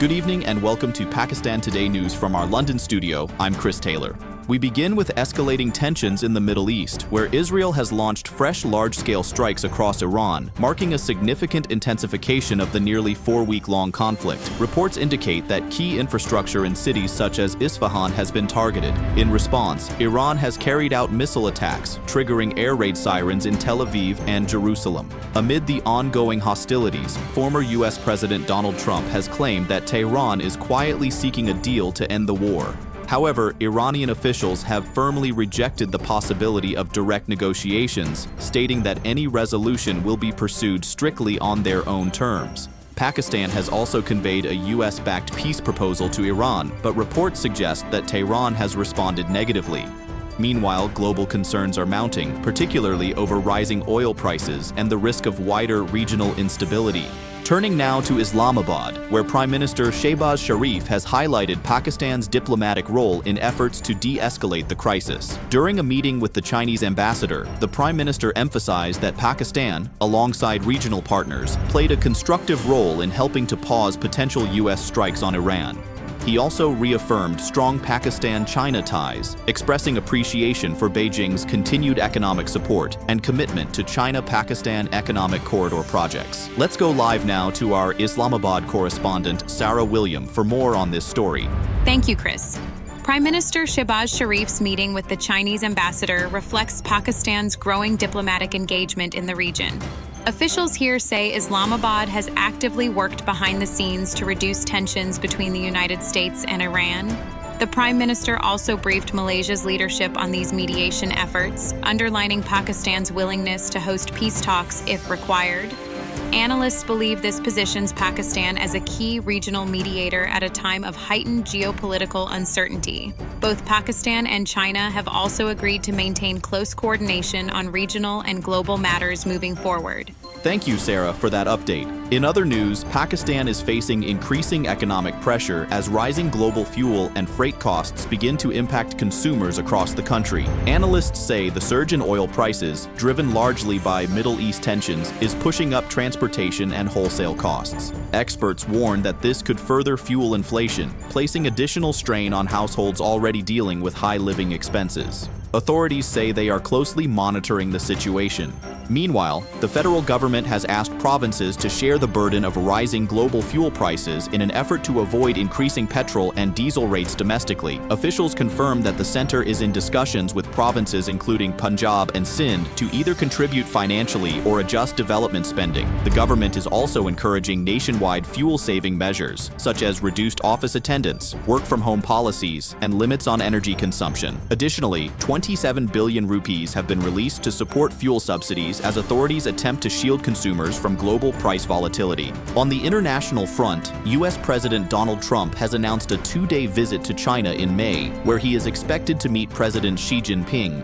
Good evening and welcome to Pakistan Today News from our London studio. I'm Chris Taylor. We begin with escalating tensions in the Middle East, where Israel has launched fresh large-scale strikes across Iran, marking a significant intensification of the nearly 4-week-long conflict. Reports indicate that key infrastructure in cities such as Isfahan has been targeted. In response, Iran has carried out missile attacks, triggering air raid sirens in Tel Aviv and Jerusalem. Amid the ongoing hostilities, former U.S. President Donald Trump has claimed that Tehran is quietly seeking a deal to end the war. However, Iranian officials have firmly rejected the possibility of direct negotiations, stating that any resolution will be pursued strictly on their own terms. Pakistan has also conveyed a U.S.-backed peace proposal to Iran, but reports suggest that Tehran has responded negatively. Meanwhile, global concerns are mounting, particularly over rising oil prices and the risk of wider regional instability. Turning now to Islamabad, where Prime Minister Shehbaz Sharif has highlighted Pakistan's diplomatic role in efforts to de-escalate the crisis. During a meeting with the Chinese ambassador, the Prime Minister emphasized that Pakistan, alongside regional partners, played a constructive role in helping to pause potential U.S. strikes on Iran. He also reaffirmed strong Pakistan-China ties, expressing appreciation for Beijing's continued economic support and commitment to China-Pakistan economic corridor projects. Let's go live now to our Islamabad correspondent, Sarah William, for more on this story. Thank you, Chris. Prime Minister Shehbaz Sharif's meeting with the Chinese ambassador reflects Pakistan's growing diplomatic engagement in the region. Officials here say Islamabad has actively worked behind the scenes to reduce tensions between the United States and Iran. The Prime Minister also briefed Malaysia's leadership on these mediation efforts, underlining Pakistan's willingness to host peace talks if required. Analysts believe this positions Pakistan as a key regional mediator at a time of heightened geopolitical uncertainty. Both Pakistan and China have also agreed to maintain close coordination on regional and global matters moving forward. Thank you, Sarah, for that update. In other news, Pakistan is facing increasing economic pressure as rising global fuel and freight costs begin to impact consumers across the country. Analysts say the surge in oil prices, driven largely by Middle East tensions, is pushing up transportation and wholesale costs. Experts warn that this could further fuel inflation, placing additional strain on households already dealing with high living expenses. Authorities say they are closely monitoring the situation. Meanwhile, the federal government has asked provinces to share the burden of rising global fuel prices in an effort to avoid increasing petrol and diesel rates domestically. Officials confirmed that the center is in discussions with provinces including Punjab and Sindh to either contribute financially or adjust development spending. The government is also encouraging nationwide fuel-saving measures, such as reduced office attendance, work-from-home policies, and limits on energy consumption. Additionally, 27 billion rupees have been released to support fuel subsidies as authorities attempt to shield consumers from global price volatility. On the international front, U.S. President Donald Trump has announced a 2-day visit to China in May, where he is expected to meet President Xi Jinping.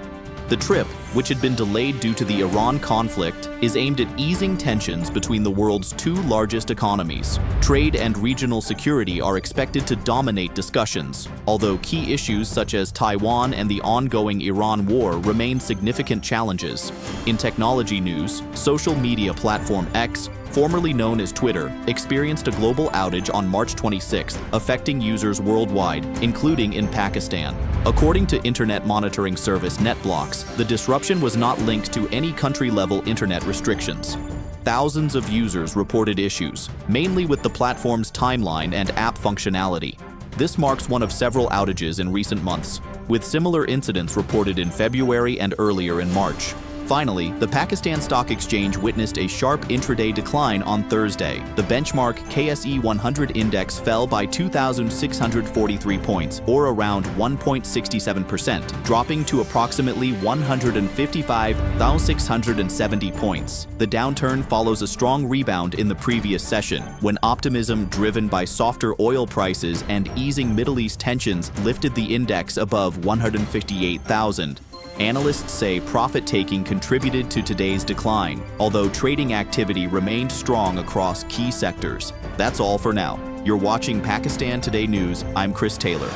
The trip, which had been delayed due to the Iran conflict, is aimed at easing tensions between the world's two largest economies. Trade and regional security are expected to dominate discussions, although key issues such as Taiwan and the ongoing Iran war remain significant challenges. In technology news, social media platform X, formerly known as Twitter, experienced a global outage on March 26th, affecting users worldwide, including in Pakistan. According to internet monitoring service NetBlocks, the disruption was not linked to any country-level internet restrictions. Thousands of users reported issues, mainly with the platform's timeline and app functionality. This marks one of several outages in recent months, with similar incidents reported in February and earlier in March. Finally, the Pakistan Stock Exchange witnessed a sharp intraday decline on Thursday. The benchmark KSE 100 index fell by 2,643 points, or around 1.67%, dropping to approximately 155,670 points. The downturn follows a strong rebound in the previous session, when optimism driven by softer oil prices and easing Middle East tensions lifted the index above 158,000. Analysts say profit-taking contributed to today's decline, although trading activity remained strong across key sectors. That's all for now. You're watching Pakistan Today News. I'm Chris Taylor.